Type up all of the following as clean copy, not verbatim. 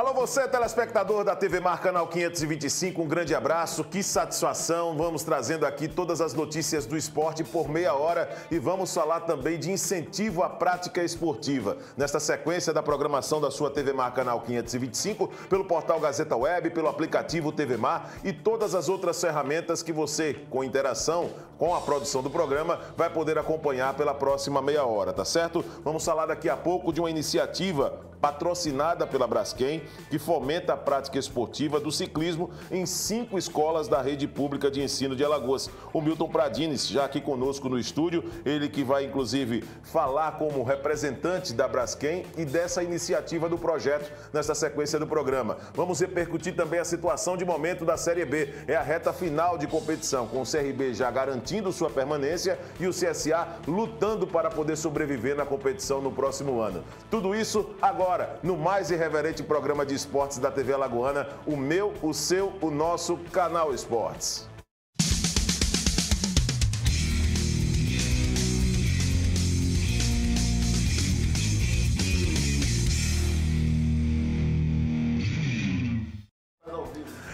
Alô, você, telespectador da TV Mar, canal 525, um grande abraço, que satisfação. Vamos trazendo aqui todas as notícias do esporte por meia hora e vamos falar também de incentivo à prática esportiva. Nesta sequência da programação da sua TV Mar, canal 525, pelo portal Gazeta Web, pelo aplicativo TV Mar e todas as outras ferramentas que você, com interação com a produção do programa, vai poder acompanhar pela próxima meia hora, tá certo? Vamos falar daqui a pouco de uma iniciativa patrocinada pela Braskem, que fomenta a prática esportiva do ciclismo em 5 escolas da rede pública de ensino de Alagoas. O Milton Pradines, já aqui conosco no estúdio, ele que vai inclusive falar como representante da Braskem e dessa iniciativa do projeto nessa sequência do programa. Vamos repercutir também a situação de momento da Série B. É a reta final de competição, com o CRB já garantindo sua permanência e o CSA lutando para poder sobreviver na competição no próximo ano. Tudo isso agora no mais irreverente programa de esportes da TV Alagoana, o meu, o seu, o nosso Canal Esportes.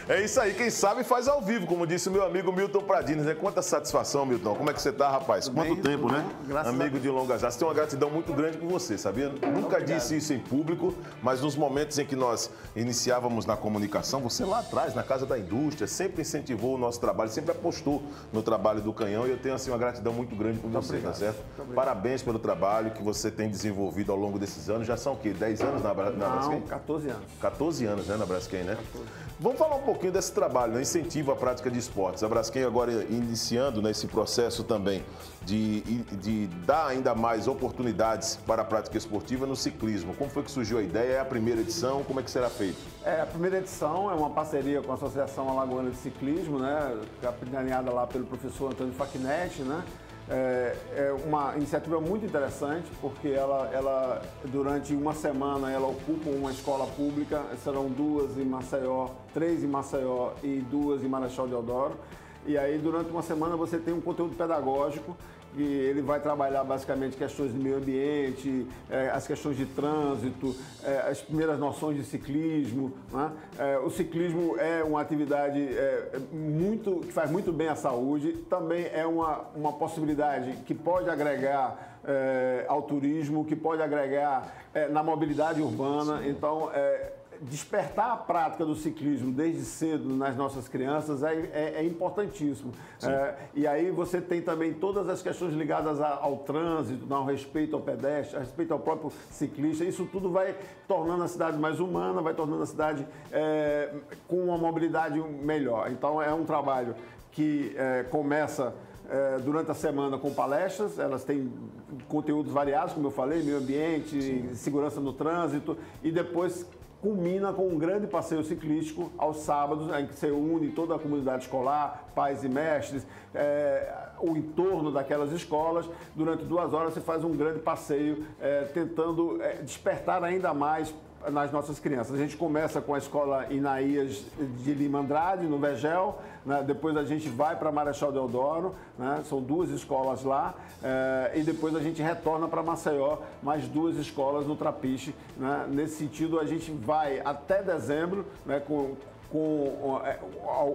É isso aí, quem sabe faz ao vivo, como disse o meu amigo Milton Pradines, né? Quanta satisfação, Milton. Como é que você tá, rapaz? Quanto tempo, né? Amigo de longas datas. Tem uma gratidão muito grande por você, sabia? Nunca disse isso em público, mas nos momentos em que nós iniciávamos na comunicação, você lá atrás, na Casa da Indústria, sempre incentivou o nosso trabalho, sempre apostou no trabalho do Canhão e eu tenho, assim, uma gratidão muito grande por você, tá certo? Parabéns pelo trabalho que você tem desenvolvido ao longo desses anos. Já são o quê? 10 anos na Braskem? 14 anos. 14 anos, né, na Braskem, né? 14. Vamos falar um pouquinho desse trabalho, né? Incentivo à prática de esportes. A Braskem agora iniciando nesse processo também de dar ainda mais oportunidades para a prática esportiva no ciclismo. Como foi que surgiu a ideia? É a primeira edição? Como é que será feito? A primeira edição é uma parceria com a Associação Alagoana de Ciclismo, né? Capitaneada lá pelo professor Antônio Facchinetti, né? É uma iniciativa muito interessante, porque ela durante uma semana, ela ocupa uma escola pública, serão 2 em Maceió, 3 em Maceió e 2 em Marechal Deodoro. E aí, durante uma semana, você tem um conteúdo pedagógico e ele vai trabalhar basicamente questões de meio ambiente, as questões de trânsito, as primeiras noções de ciclismo, né? O ciclismo é uma atividade que faz muito bem à saúde, também é uma possibilidade que pode agregar ao turismo, que pode agregar na mobilidade urbana. Então, despertar a prática do ciclismo desde cedo nas nossas crianças é importantíssimo. E aí você tem também todas as questões ligadas ao trânsito, ao respeito ao pedestre, ao respeito ao próprio ciclista. Isso tudo vai tornando a cidade mais humana, vai tornando a cidade com uma mobilidade melhor. Então é um trabalho que começa durante a semana com palestras, elas têm conteúdos variados, como eu falei, meio ambiente, segurança no trânsito, e depois culmina com um grande passeio ciclístico aos sábados, em que você une toda a comunidade escolar, pais e mestres, o entorno daquelas escolas. Durante 2 horas você faz um grande passeio, tentando despertar ainda mais nas nossas crianças. A gente começa com a escola Inaías de Lima Andrade, no Vegel, né? Depois a gente vai para Marechal Deodoro, né? São 2 escolas lá, e depois a gente retorna para Maceió, mais 2 escolas no Trapiche, né? Nesse sentido, a gente vai até dezembro, né? com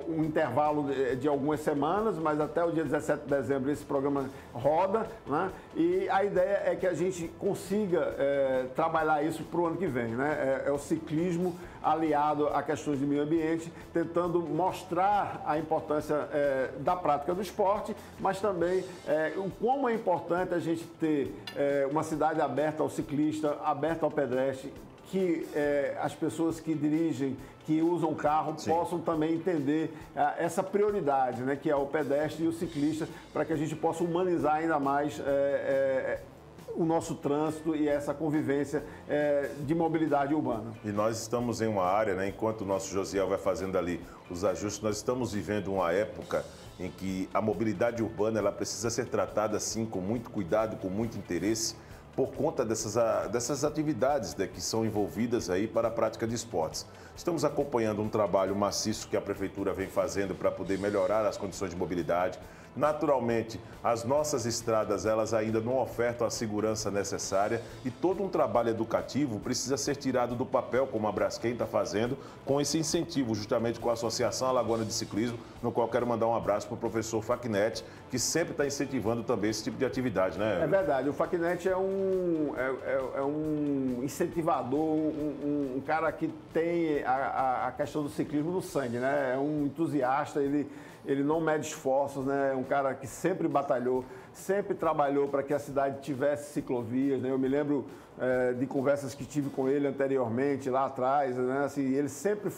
um intervalo de algumas semanas, mas até o dia 17 de dezembro esse programa roda, né? E a ideia é que a gente consiga trabalhar isso para o ano que vem, né? É o ciclismo aliado a questões de meio ambiente, tentando mostrar a importância da prática do esporte, mas também o como é importante a gente ter uma cidade aberta ao ciclista, aberta ao pedestre, que as pessoas que dirigem, que usam o carro, possam também entender essa prioridade, né, que é o pedestre e o ciclista, para que a gente possa humanizar ainda mais o nosso trânsito e essa convivência de mobilidade urbana. E nós estamos em uma área, né, enquanto o nosso Josiel vai fazendo ali os ajustes, nós estamos vivendo uma época em que a mobilidade urbana ela precisa ser tratada assim com muito cuidado, com muito interesse, por conta dessas atividades, né, que são envolvidas aí para a prática de esportes. Estamos acompanhando um trabalho maciço que a Prefeitura vem fazendo para poder melhorar as condições de mobilidade. Naturalmente, as nossas estradas, elas ainda não ofertam a segurança necessária e todo um trabalho educativo precisa ser tirado do papel, como a Braskem está fazendo, com esse incentivo, justamente com a Associação Alagoana de Ciclismo, no qual quero mandar um abraço para o professor Facchinetti, que sempre está incentivando também esse tipo de atividade, né? É verdade, o Facchinetti é um incentivador, um cara que tem a questão do ciclismo no sangue, né? É um entusiasta, ele não mede esforços, né? É um cara que sempre batalhou, sempre trabalhou para que a cidade tivesse ciclovias, né? Eu me lembro de conversas que tive com ele anteriormente, lá atrás, né? Assim, ele sempre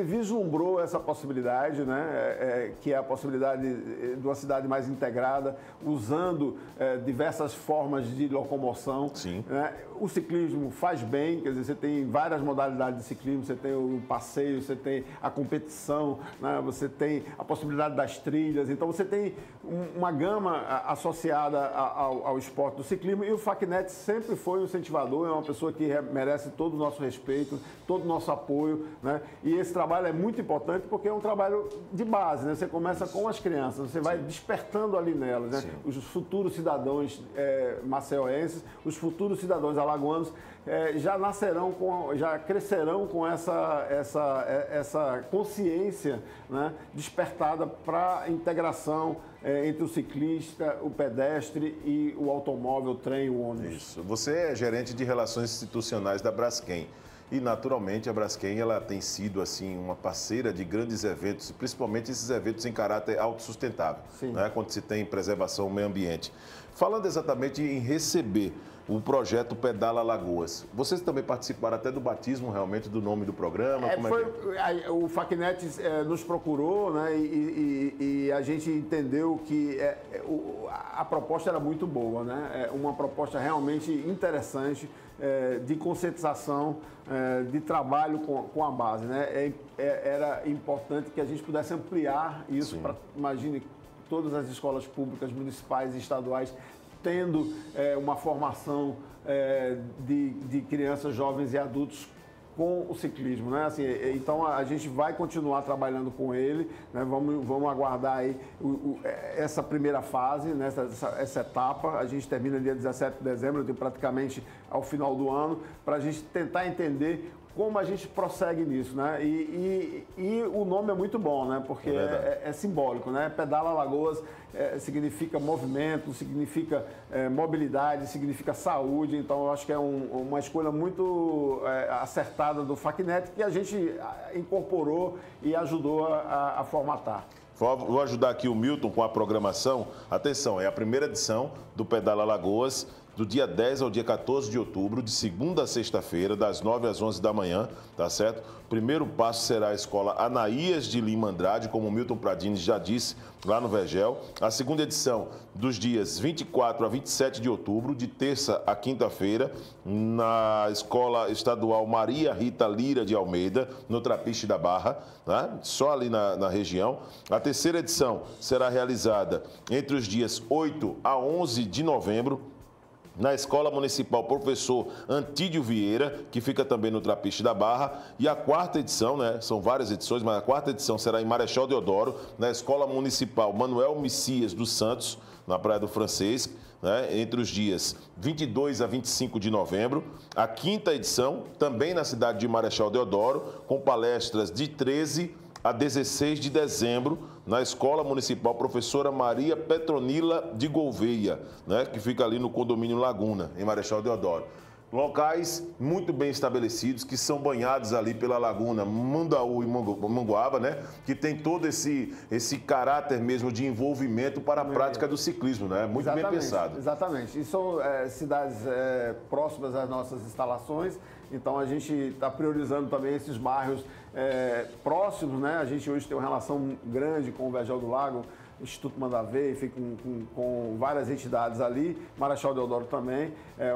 vislumbrou essa possibilidade, né? Que é a possibilidade de uma cidade mais integrada, usando diversas formas de locomoção. Sim. Né? O ciclismo faz bem, quer dizer, você tem várias modalidades de ciclismo, você tem o passeio, você tem a competição, né? Você tem a possibilidade das trilhas, então você tem uma gama associada ao esporte do ciclismo, e o Facchinetti sempre foi um incentivador, é uma pessoa que merece todo o nosso respeito, todo o nosso apoio, né? E esse trabalho é muito importante porque é um trabalho de base, né? Você começa com as crianças, você vai despertando ali nelas, né? Os futuros cidadãos maceioenses, os futuros cidadãos alagoanos já crescerão com essa consciência, né, despertada para a integração entre o ciclista, o pedestre e o automóvel, o trem, o ônibus. Isso. Você é gerente de relações institucionais da Braskem. E, naturalmente, a Braskem ela tem sido assim, uma parceira de grandes eventos, principalmente esses eventos em caráter autossustentável, né, quando se tem preservação do meio ambiente. Falando exatamente em receber o projeto Pedala Alagoas, vocês também participaram até do batismo realmente do nome do programa? O Facchinetti nos procurou, né, e a gente entendeu que a proposta era muito boa, né? Uma proposta realmente interessante, de conscientização, de trabalho com a base, né? Era importante que a gente pudesse ampliar isso para, imagine, todas as escolas públicas, municipais e estaduais tendo uma formação de crianças, jovens e adultos com o ciclismo, né? Assim, então a gente vai continuar trabalhando com ele, né? Vamos aguardar aí essa primeira fase, né? essa etapa. A gente termina dia 17 de dezembro, praticamente ao final do ano, para a gente tentar entender como a gente prossegue nisso, né? E o nome é muito bom, né? Porque é simbólico, né? Pedala Alagoas significa movimento, significa mobilidade, significa saúde. Então, eu acho que é uma escolha muito acertada do Facchinetti, que a gente incorporou e ajudou a formatar. Vou ajudar aqui o Milton com a programação. Atenção, é a primeira edição do Pedala Alagoas, do dia 10 ao dia 14 de outubro, de segunda a sexta-feira, das 9 às 11 da manhã, tá certo? O primeiro passo será a escola Anaías de Lima Andrade, como o Milton Pradini já disse, lá no Vergel. A segunda edição, dos dias 24 a 27 de outubro, de terça a quinta-feira, na Escola Estadual Maria Rita Lira de Almeida, no Trapiche da Barra, né? Só ali na região. A terceira edição será realizada entre os dias 8 a 11 de novembro, na Escola Municipal Professor Antídio Vieira, que fica também no Trapiche da Barra. E a quarta edição, né, são várias edições, mas a quarta edição será em Marechal Deodoro, na Escola Municipal Manuel Messias dos Santos, na Praia do Francês, né, entre os dias 22 a 25 de novembro. A quinta edição, também na cidade de Marechal Deodoro, com palestras de 13 a 16 de dezembro, na Escola Municipal Professora Maria Petronila de Gouveia, né, que fica ali no condomínio Laguna, em Marechal Deodoro. Locais muito bem estabelecidos, que são banhados ali pela Laguna Mundaú e Manguaba, né, que tem todo esse caráter mesmo de envolvimento para a prática do ciclismo, né, muito bem pensado. Exatamente, e são cidades próximas às nossas instalações, então a gente está priorizando também esses bairros próximos, né? A gente hoje tem uma relação grande com o Vergel do Lago Instituto Mandavé, enfim, com várias entidades ali, Marechal Deodoro também, é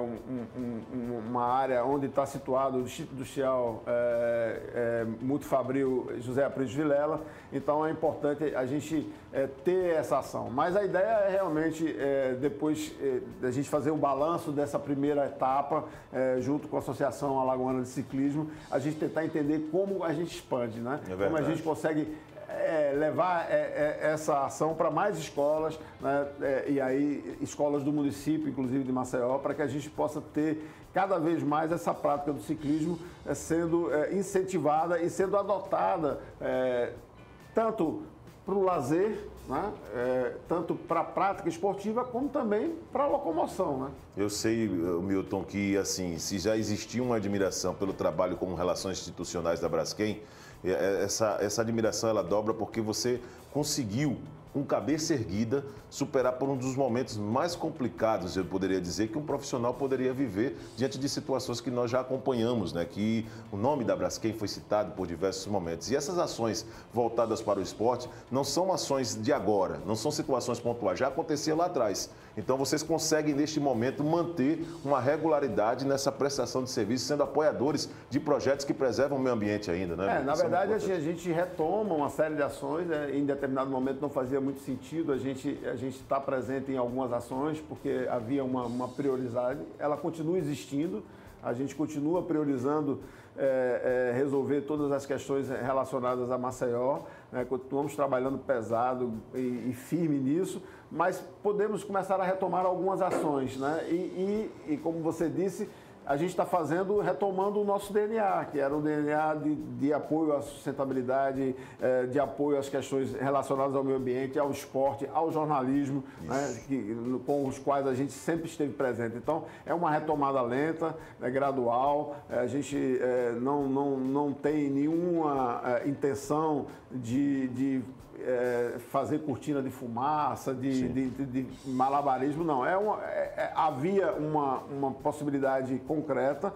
uma área onde está situado o Distrito Industrial Multifabril José Aprílio Vilela, então é importante a gente ter essa ação. Mas a ideia é realmente, depois da gente fazer o balanço dessa primeira etapa, junto com a Associação Alagoana de Ciclismo, a gente tentar entender como a gente expande, né? Como a gente consegue levar essa ação para mais escolas, né? E aí escolas do município, inclusive de Maceió, para que a gente possa ter cada vez mais essa prática do ciclismo sendo incentivada e sendo adotada tanto para o lazer, né? Tanto para a prática esportiva, como também para a locomoção, né? Eu sei, Milton, que assim, se já existia uma admiração pelo trabalho como relações institucionais da Braskem, essa admiração ela dobra porque você conseguiu, com cabeça erguida, superar por um dos momentos mais complicados, eu poderia dizer, que um profissional poderia viver diante de situações que nós já acompanhamos, né? Que o nome da Braskem foi citado por diversos momentos. E essas ações voltadas para o esporte não são ações de agora, não são situações pontuais, já aconteciam lá atrás. Então vocês conseguem, neste momento, manter uma regularidade nessa prestação de serviço, sendo apoiadores de projetos que preservam o meio ambiente ainda, né? Na verdade, a gente retoma uma série de ações, em determinado momento não fazia muito sentido a gente estar presente em algumas ações, porque havia uma prioridade, ela continua existindo, a gente continua priorizando resolver todas as questões relacionadas a Maceió, né? Continuamos trabalhando pesado e firme nisso, mas podemos começar a retomar algumas ações, né? E como você disse, a gente está retomando o nosso DNA, que era o DNA de apoio à sustentabilidade, de apoio às questões relacionadas ao meio ambiente, ao esporte, ao jornalismo, né, com os quais a gente sempre esteve presente. Então, é uma retomada lenta, gradual, a gente não tem nenhuma intenção de fazer cortina de fumaça, de malabarismo, não. Havia uma possibilidade concreta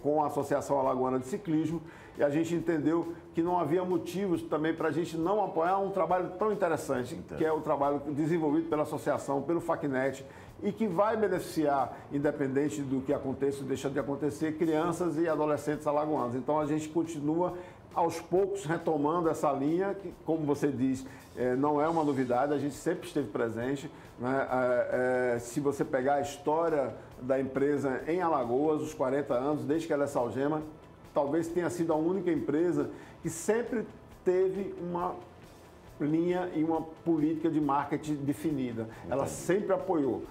com a Associação Alagoana de Ciclismo e a gente entendeu que não havia motivos também para a gente não apoiar um trabalho tão interessante, que é o trabalho desenvolvido pela associação, pelo FACNET, e que vai beneficiar, independente do que aconteça ou deixa de acontecer, crianças e adolescentes alagoanos. Então a gente continua aos poucos retomando essa linha, que, como você diz, não é uma novidade, a gente sempre esteve presente, né? Se você pegar a história da empresa em Alagoas, os 40 anos, desde que ela é Salgema, talvez tenha sido a única empresa que sempre teve uma linha e uma política de marketing definida. Ela sempre apoiou.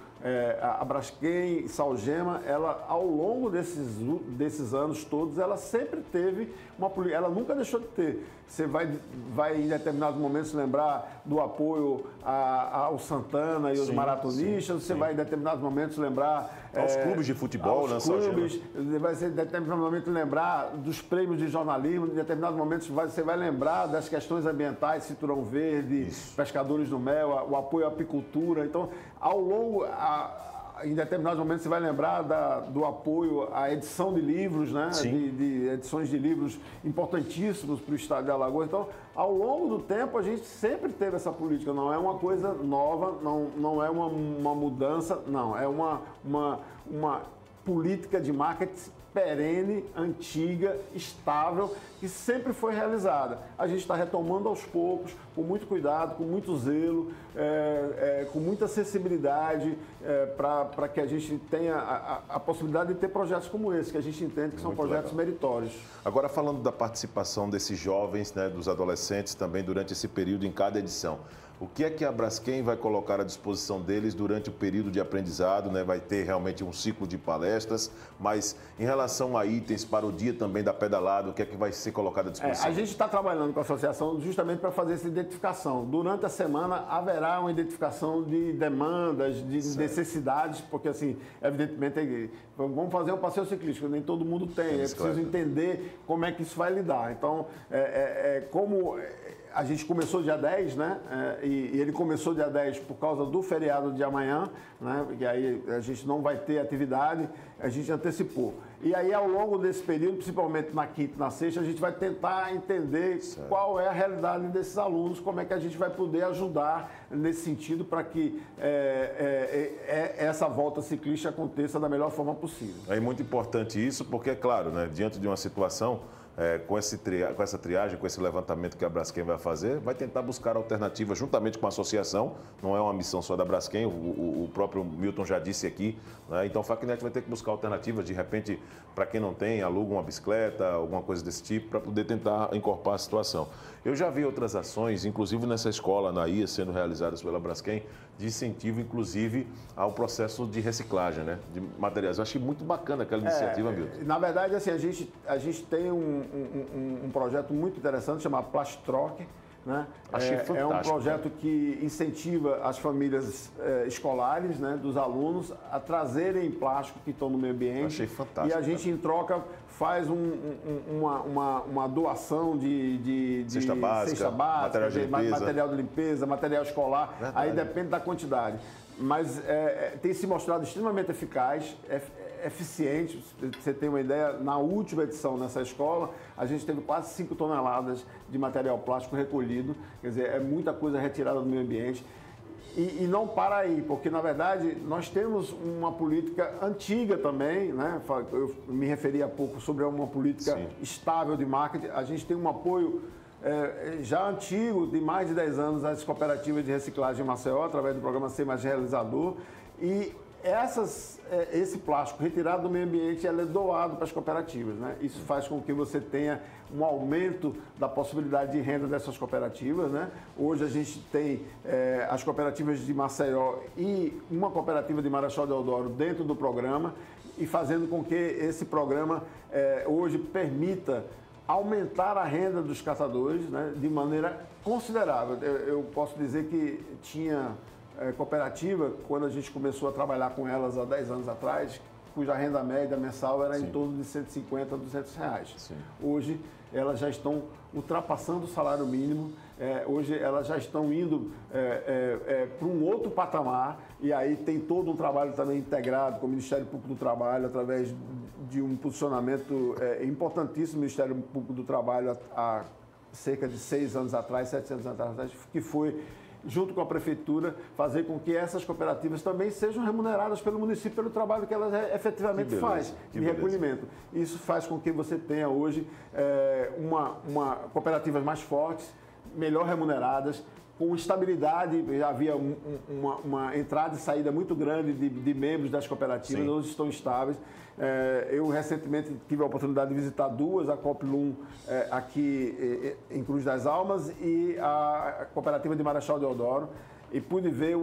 A Braskem, Salgema, ela ao longo desses anos todos, ela sempre teve uma política, ela nunca deixou de ter. Você vai em determinados momentos lembrar do apoio ao Santana e os maratonistas, você vai em determinados momentos lembrar aos clubes de futebol, né, clubes, vai ser em determinados momentos lembrar dos prêmios de jornalismo, em determinados momentos você vai lembrar das questões ambientais, Cinturão Verde, Pescadores do Mel, o apoio à apicultura. Então, ao longo, em determinados momentos você vai lembrar do apoio à edição de livros, né? De edições de livros importantíssimos para o estado de Alagoas. Então, ao longo do tempo, a gente sempre teve essa política. Não é uma coisa nova, não é uma mudança, não. É uma política de marketing perene, antiga, estável, que sempre foi realizada. A gente está retomando aos poucos, com muito cuidado, com muito zelo, com muita sensibilidade, para que a gente tenha a possibilidade de ter projetos como esse, que a gente entende que são projetos meritórios. Agora, falando da participação desses jovens, né, dos adolescentes também durante esse período em cada edição, o que é que a Braskem vai colocar à disposição deles durante o período de aprendizado, né? Vai ter realmente um ciclo de palestras, mas em relação a itens para o dia também da pedalada, o que é que vai ser colocado à disposição? A gente está trabalhando com a associação justamente para fazer essa identificação. Durante a semana haverá uma identificação de demandas, de necessidades, porque assim, evidentemente, vamos fazer um passeio ciclístico, nem todo mundo tem, é preciso entender como é que isso vai lidar. Então, como a gente começou dia 10, né? E ele começou dia 10 por causa do feriado de amanhã, né? E aí a gente não vai ter atividade, a gente antecipou. E aí, ao longo desse período, principalmente na quinta e na sexta, a gente vai tentar entender qual é a realidade desses alunos, como é que a gente vai poder ajudar nesse sentido para que essa volta ciclista aconteça da melhor forma possível. É muito importante isso, porque, é claro, né, diante de uma situação, com essa triagem, com esse levantamento que a Braskem vai fazer, vai tentar buscar alternativas juntamente com a associação, não é uma missão só da Braskem, o próprio Milton já disse aqui, né? Então o Facnet vai ter que buscar alternativas, de repente, para quem não tem, aluga uma bicicleta, alguma coisa desse tipo, para poder tentar encorpar a situação. Eu já vi outras ações, inclusive nessa escola, na IA, sendo realizadas pela Braskem, de incentivo, inclusive, ao processo de reciclagem, né, de materiais. Eu achei muito bacana aquela iniciativa, Milton. Na verdade, assim, a gente tem um projeto muito interessante chamado Plastroc, né? Achei fantástico. É um projeto que incentiva as famílias escolares, né, dos alunos a trazerem plástico que estão no meio ambiente. Achei fantástico. E a gente, em troca, faz uma doação de cesta básica, material de limpeza, material escolar. Verdade. Aí depende da quantidade. Mas tem se mostrado extremamente eficaz, eficiente. Você tem uma ideia, na última edição nessa escola, a gente teve quase 5 toneladas de material plástico recolhido. Quer dizer, é muita coisa retirada do meio ambiente. E não para aí, porque, na verdade, nós temos uma política antiga também, né? Eu me referi há pouco sobre uma política estável de marketing. A gente tem um apoio já antigo, de mais de 10 anos, às cooperativas de reciclagem em Maceió, através do programa Ser Mais Realizador. E esse plástico retirado do meio ambiente ele é doado para as cooperativas, né? Isso faz com que você tenha um aumento da possibilidade de renda dessas cooperativas, né? Hoje a gente tem as cooperativas de Maceió e uma cooperativa de Marechal Deodoro dentro do programa e fazendo com que esse programa hoje permita aumentar a renda dos catadores, né, de maneira considerável. Eu posso dizer que tinha cooperativa, quando a gente começou a trabalhar com elas há 10 anos atrás, cuja renda média mensal era em torno de 150 a 200 reais. Sim. Hoje, elas já estão ultrapassando o salário mínimo, hoje elas já estão indo para um outro patamar, e aí tem todo um trabalho também integrado com o Ministério Público do Trabalho, através de um posicionamento importantíssimo do Ministério Público do Trabalho há cerca de 6 anos atrás, 7 anos atrás, que foi, junto com a Prefeitura, fazer com que essas cooperativas também sejam remuneradas pelo município pelo trabalho que elas efetivamente fazem de recolhimento. Isso faz com que você tenha hoje cooperativas mais fortes, melhor remuneradas, com estabilidade. Já havia uma entrada e saída muito grande de membros das cooperativas, hoje estão estáveis. Eu recentemente tive a oportunidade de visitar 2, a Cooplum aqui em Cruz das Almas e a cooperativa de Marechal Deodoro, e pude ver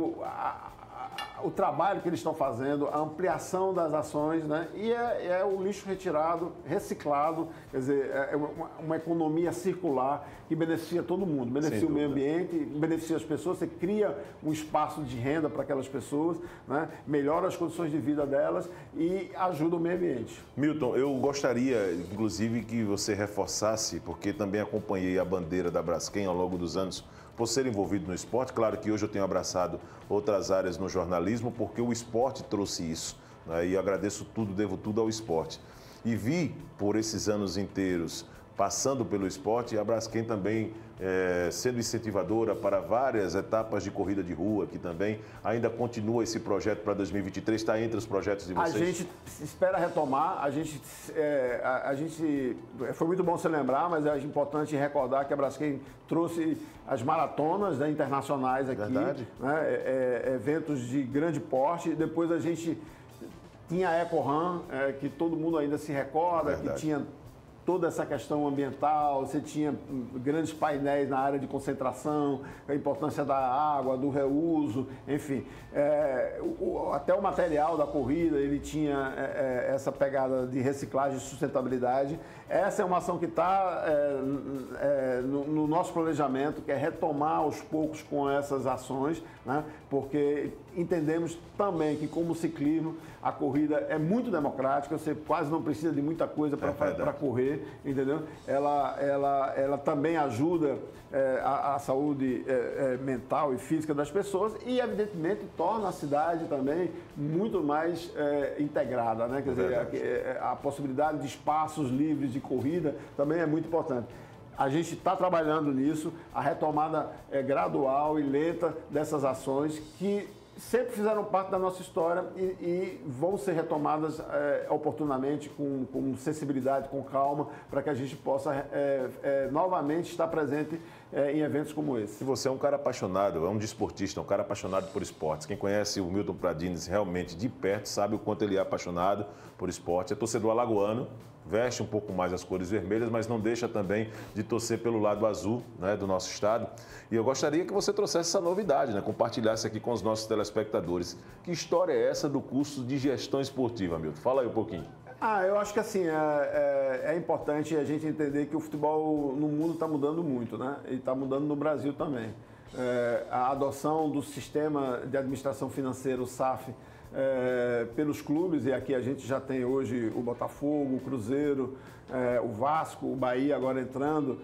o trabalho que eles estão fazendo, a ampliação das ações, né? E é o lixo retirado, reciclado, quer dizer, é uma economia circular que beneficia todo mundo, beneficia o meio ambiente, beneficia as pessoas, você cria um espaço de renda para aquelas pessoas, né? Melhora as condições de vida delas e ajuda o meio ambiente. Milton, eu gostaria, inclusive, que você reforçasse, porque também acompanhei a bandeira da Braskem ao longo dos anos, por ser envolvido no esporte. Claro que hoje eu tenho abraçado outras áreas no jornalismo, porque o esporte trouxe isso, né? E agradeço tudo, devo tudo ao esporte. E vi, por esses anos inteiros, passando pelo esporte, a Braskem também sendo incentivadora para várias etapas de corrida de rua, que também ainda continua esse projeto para 2023, está entre os projetos de vocês? A gente espera retomar, a gente foi muito bom você lembrar, mas é importante recordar que a Braskem trouxe as maratonas, né, internacionais aqui, né, eventos de grande porte. Depois a gente tinha a EcoRun, que todo mundo ainda se recorda, que tinha toda essa questão ambiental, você tinha grandes painéis na área de concentração, a importância da água, do reuso, enfim. Até o material da corrida, ele tinha essa pegada de reciclagem e sustentabilidade. Essa é uma ação que está no nosso planejamento, que é retomar aos poucos com essas ações, né? Porque entendemos também que, como ciclismo, a corrida é muito democrática, você quase não precisa de muita coisa para correr. fazer, entendeu? Ela também ajuda a saúde mental e física das pessoas e, evidentemente, torna a cidade também muito mais integrada, né? Quer dizer, a possibilidade de espaços livres de corrida também é muito importante. A gente está trabalhando nisso, a retomada é gradual e lenta dessas ações que sempre fizeram parte da nossa história e vão ser retomadas oportunamente, com sensibilidade, com calma, para que a gente possa novamente estar presente em eventos como esse. Se você é um cara apaixonado, é um desportista, um cara apaixonado por esportes, quem conhece o Milton Pradines realmente de perto sabe o quanto ele é apaixonado por esporte, é torcedor alagoano, veste um pouco mais as cores vermelhas, mas não deixa também de torcer pelo lado azul, né, do nosso estado. E eu gostaria que você trouxesse essa novidade, né, compartilhasse aqui com os nossos telespectadores. Que história é essa do curso de gestão esportiva, Milton? Fala aí um pouquinho. Eu acho que assim, é importante a gente entender que o futebol no mundo está mudando muito, né? E está mudando no Brasil também. A adoção do sistema de administração financeira, o SAF, pelos clubes, e aqui a gente já tem hoje o Botafogo, o Cruzeiro, o Vasco, o Bahia agora entrando,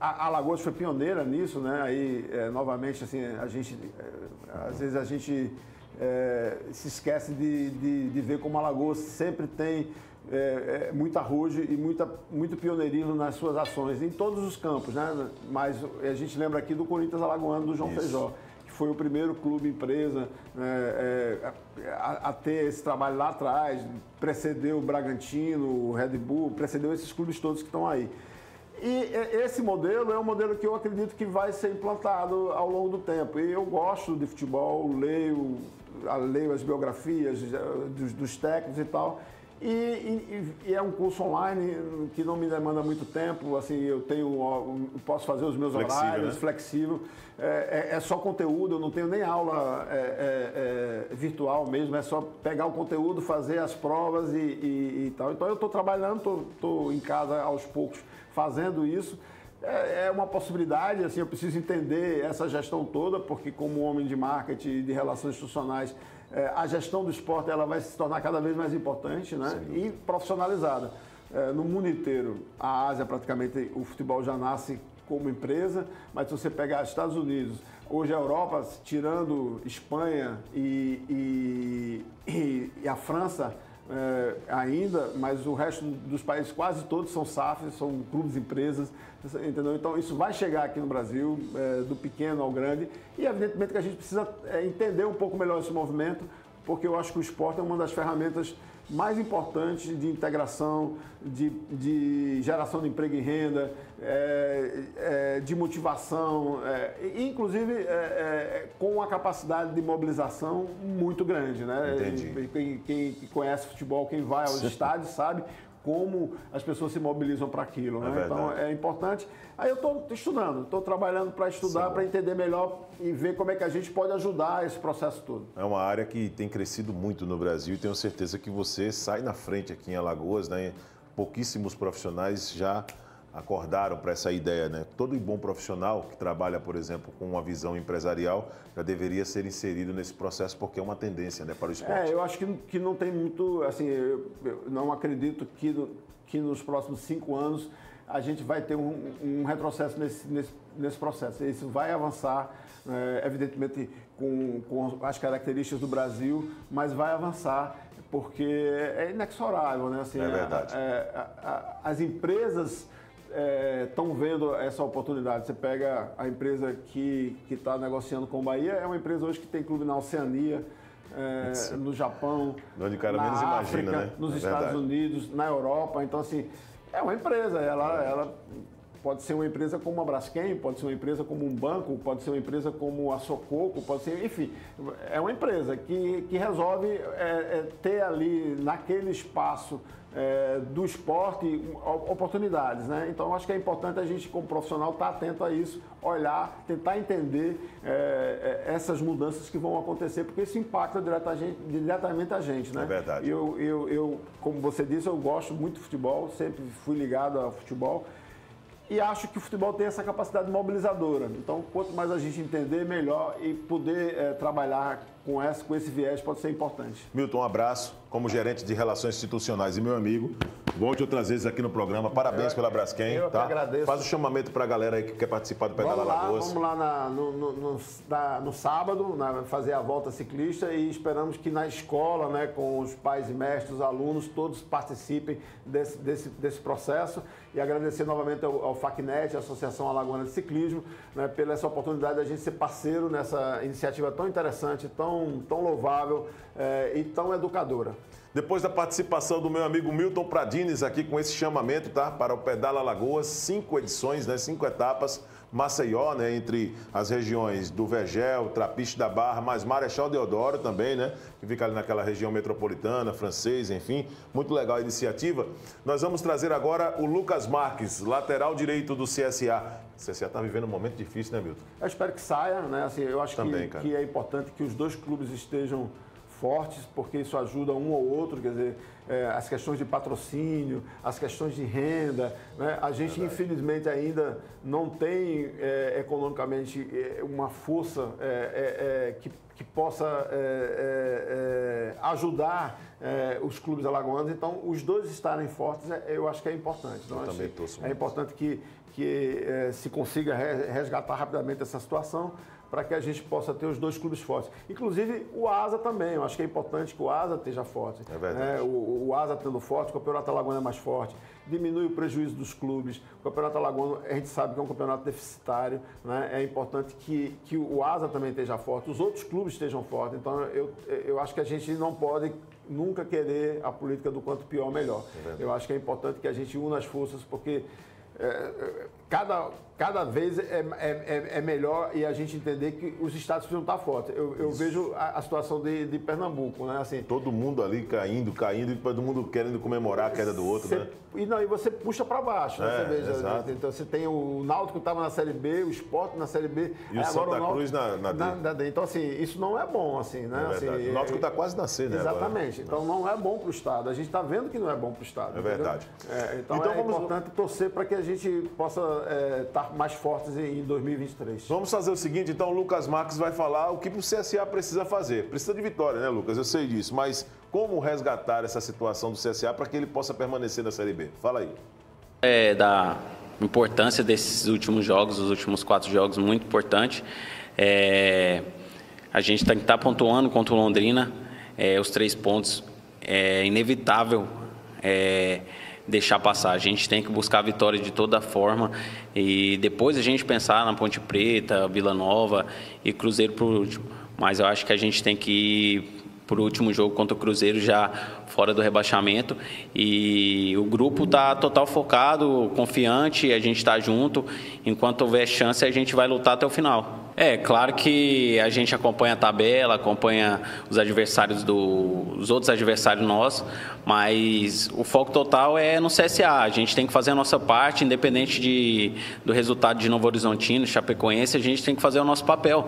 a Alagoas foi pioneira nisso, né? Aí, novamente, assim, às vezes a gente se esquece de ver como Alagoas sempre tem muito arrojo e muito pioneirismo nas suas ações, em todos os campos, né? Mas a gente lembra aqui do Corinthians Alagoano, do João Feijó, que foi o primeiro clube empresa a ter esse trabalho lá atrás, precedeu o Bragantino, o Red Bull, precedeu esses clubes todos que estão aí. E esse modelo é um modelo que eu acredito que vai ser implantado ao longo do tempo. E eu gosto de futebol, leio as biografias dos técnicos e tal. E é um curso online que não me demanda muito tempo, assim, eu posso fazer os meus horários, né? Flexível. É só conteúdo, eu não tenho nem aula virtual mesmo, é só pegar o conteúdo, fazer as provas e tal. Então eu estou trabalhando, estou em casa aos poucos fazendo isso. É uma possibilidade, assim, eu preciso entender essa gestão toda, porque como homem de marketing e de relações institucionais, a gestão do esporte ela vai se tornar cada vez mais importante, né? E profissionalizada. No mundo inteiro, a Ásia praticamente, o futebol já nasce como empresa, mas se você pegar Estados Unidos, hoje a Europa, tirando Espanha e a França, ainda, mas o resto dos países, quase todos são SAFs, são clubes, empresas, entendeu? Então isso vai chegar aqui no Brasil, do pequeno ao grande, e evidentemente que a gente precisa entender um pouco melhor esse movimento, porque eu acho que o esporte é uma das ferramentas mais importantes de integração, de geração de emprego e renda, de motivação, inclusive com uma capacidade de mobilização muito grande, né? Entendi. Quem conhece futebol, quem vai aos estádios sabe como as pessoas se mobilizam para aquilo, né? Então é importante. Aí eu estou estudando, estou trabalhando para estudar, para entender melhor e ver como é que a gente pode ajudar esse processo todo. É uma área que tem crescido muito no Brasil e tenho certeza que você sai na frente aqui em Alagoas, né? Pouquíssimos profissionais já acordaram para essa ideia, né? Todo bom profissional que trabalha, por exemplo, com uma visão empresarial já deveria ser inserido nesse processo porque é uma tendência, né, para o esporte. Eu acho que não tem muito, assim, eu não acredito que nos próximos 5 anos a gente vai ter um retrocesso nesse processo. Isso vai avançar, evidentemente, com as características do Brasil, mas vai avançar porque é inexorável, né? Assim, é verdade. As empresas estão vendo essa oportunidade. Você pega a empresa que está negociando com o Bahia, é uma empresa hoje que tem clube na Oceania, no Japão, onde o cara na menos África, imagina, né? nos Estados Unidos, na Europa. Então, assim, é uma empresa. Ela pode ser uma empresa como a Braskem, pode ser uma empresa como um banco, pode ser uma empresa como a Sococo, pode ser, enfim, é uma empresa que resolve ter ali, naquele espaço do esporte, oportunidades, né? Então, eu acho que é importante a gente, como profissional, estar atento a isso, olhar, tentar entender essas mudanças que vão acontecer, porque isso impacta diretamente a gente, né? É verdade. Eu, como você disse, eu gosto muito de futebol, sempre fui ligado ao futebol, e acho que o futebol tem essa capacidade mobilizadora. Então, quanto mais a gente entender, melhor, e poder trabalhar com esse viés pode ser importante. Milton, um abraço como gerente de Relações Institucionais e meu amigo. Volte outras vezes aqui no programa. Parabéns pela Braskem. Eu tá? agradeço. Faz o chamamento para a galera aí que quer participar do Pedala Lagoas. Vamos lá no sábado, fazer a volta ciclista e esperamos que na escola, né, com os pais e mestres, os alunos, todos participem desse processo. E agradecer novamente ao FACNET, a Associação Alagoana de Ciclismo, né, pela essa oportunidade de a gente ser parceiro nessa iniciativa tão interessante, tão louvável e tão educadora. Depois da participação do meu amigo Milton Pradines aqui com esse chamamento, tá? Para o Pedala Lagoas, 5 edições, né? 5 etapas, Maceió, né? Entre as regiões do Vergel, Trapiche da Barra, mais Marechal Deodoro também, né? Que fica ali naquela região metropolitana, Francês, enfim. Muito legal a iniciativa. Nós vamos trazer agora o Lucas Marques, lateral direito do CSA. O CSA está vivendo um momento difícil, né, Milton? Eu espero que saia, né? Assim, eu acho também, que é importante que os dois clubes estejam fortes, porque isso ajuda um ou outro, quer dizer, as questões de patrocínio, as questões de renda, né? A gente, infelizmente, ainda não tem economicamente uma força que possa ajudar os clubes alagoanos, então os dois estarem fortes, eu acho que é importante. Então, eu também torço muito. É importante que se consiga resgatar rapidamente essa situação, para que a gente possa ter os dois clubes fortes. Inclusive o ASA também, eu acho que é importante que o ASA esteja forte. É verdade. O ASA tendo forte, o Campeonato Alagoano é mais forte, diminui o prejuízo dos clubes. O Campeonato Alagoano, a gente sabe que é um campeonato deficitário, né? É importante que o ASA também esteja forte, os outros clubes estejam fortes. Então eu acho que a gente não pode nunca querer a política do quanto pior, melhor. Eu acho que é importante que a gente una as forças, porque cada vez é melhor e a gente entender que os estados precisam estar fortes. Eu vejo a situação de Pernambuco, né? Assim, todo mundo ali caindo e todo mundo querendo comemorar a queda do outro, né? E você puxa para baixo, né? Você veja, exato. Então você tem o Náutico que estava na Série B, o Sport na Série B. E o Santa Cruz na D. Então, assim, isso não é bom, assim, né? É verdade. O Náutico está quase na C, né? Exatamente. Agora. Então não é bom para o Estado. A gente está vendo que não é bom para o Estado. É verdade. Então é importante torcer para que a gente possa estar mais fortes em 2023. Vamos fazer o seguinte, então o Lucas Marques vai falar o que o CSA precisa fazer. Precisa de vitória, né, Lucas? Eu sei disso, mas como resgatar essa situação do CSA para que ele possa permanecer na Série B? Fala aí. Da importância desses últimos jogos, os últimos 4 jogos, muito importante. A gente tem que estar pontuando contra o Londrina, os 3 pontos. É inevitável deixar passar. A gente tem que buscar a vitória de toda forma e depois a gente pensar na Ponte Preta, Vila Nova e Cruzeiro por último. Mas eu acho que a gente tem que ir para o último jogo contra o Cruzeiro já fora do rebaixamento e o grupo está total focado, confiante, a gente está junto. Enquanto houver chance, a gente vai lutar até o final. Claro que a gente acompanha a tabela, acompanha os adversários os outros adversários nossos, mas o foco total é no CSA. A gente tem que fazer a nossa parte, independente do resultado de Novo Horizontino, Chapecoense, a gente tem que fazer o nosso papel.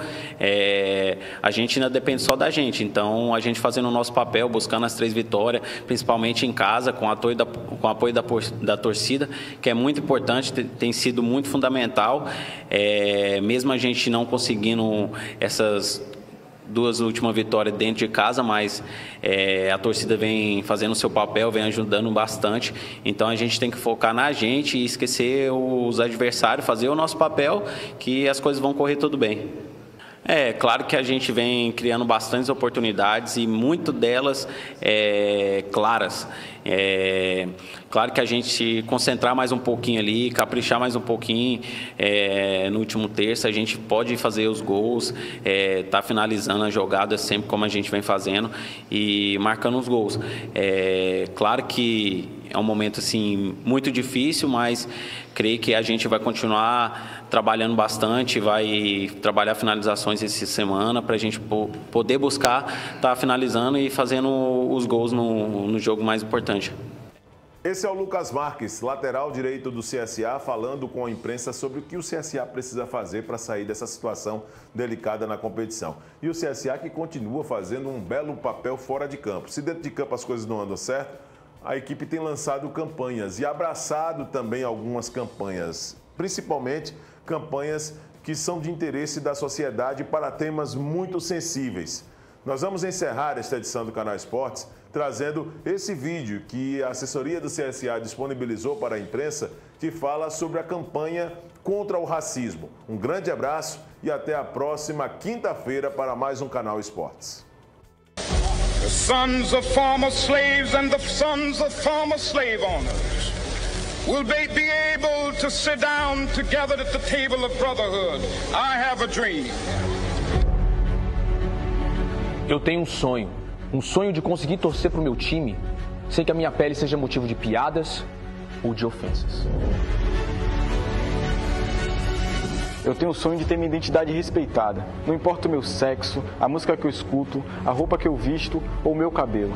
A gente ainda depende só da gente, então a gente fazendo o nosso papel, buscando as 3 vitórias, principalmente em casa, com o apoio da torcida, que é muito importante, tem sido muito fundamental, mesmo a gente não conseguindo essas 2 últimas vitórias dentro de casa, mas a torcida vem fazendo o seu papel, vem ajudando bastante, então a gente tem que focar na gente e esquecer os adversários, fazer o nosso papel, que as coisas vão correr tudo bem. Claro que a gente vem criando bastantes oportunidades e muitas delas claras. Claro que a gente concentrar mais um pouquinho ali, caprichar mais um pouquinho no último terço, a gente pode fazer os gols, tá finalizando a jogada sempre como a gente vem fazendo e marcando os gols. Claro que é um momento assim muito difícil, mas creio que a gente vai continuar trabalhando bastante, vai trabalhar finalizações essa semana para a gente poder buscar estar finalizando e fazendo os gols no jogo mais importante. Esse é o Lucas Marques, lateral direito do CSA, falando com a imprensa sobre o que o CSA precisa fazer para sair dessa situação delicada na competição. E o CSA que continua fazendo um belo papel fora de campo. Se dentro de campo as coisas não andam certo, a equipe tem lançado campanhas e abraçado também algumas campanhas, principalmente campanhas que são de interesse da sociedade para temas muito sensíveis. Nós vamos encerrar esta edição do Canal Esportes trazendo esse vídeo que a assessoria do CSA disponibilizou para a imprensa, que fala sobre a campanha contra o racismo. Um grande abraço e até a próxima quinta-feira para mais um Canal Esportes. The sons of former slaves and the sons of former slave owners will be able to sit down together at the table of brotherhood. I have a dream. Eu tenho um sonho de conseguir torcer para o meu time sem que a minha pele seja motivo de piadas ou de ofensas. Eu tenho o sonho de ter minha identidade respeitada. Não importa o meu sexo, a música que eu escuto, a roupa que eu visto ou o meu cabelo.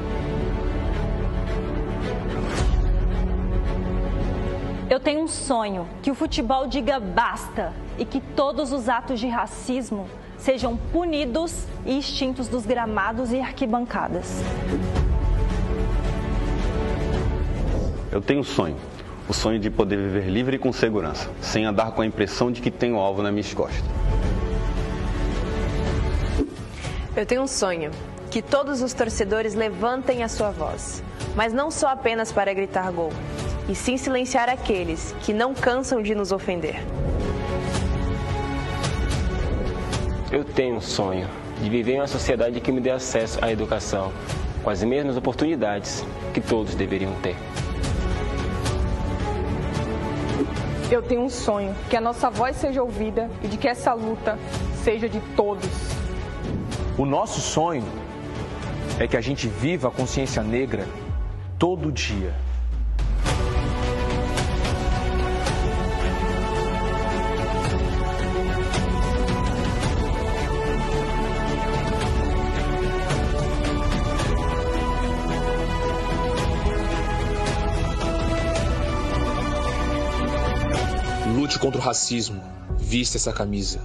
Eu tenho um sonho, que o futebol diga basta e que todos os atos de racismo sejam punidos e extintos dos gramados e arquibancadas. Eu tenho um sonho. O sonho de poder viver livre e com segurança, sem andar com a impressão de que tenho alvo nas minhas costas. Eu tenho um sonho, que todos os torcedores levantem a sua voz, mas não só apenas para gritar gol, e sim silenciar aqueles que não cansam de nos ofender. Eu tenho um sonho de viver em uma sociedade que me dê acesso à educação, com as mesmas oportunidades que todos deveriam ter. Eu tenho um sonho, que a nossa voz seja ouvida e de que essa luta seja de todos. O nosso sonho é que a gente viva a consciência negra todo dia. Lute contra o racismo. Vista essa camisa.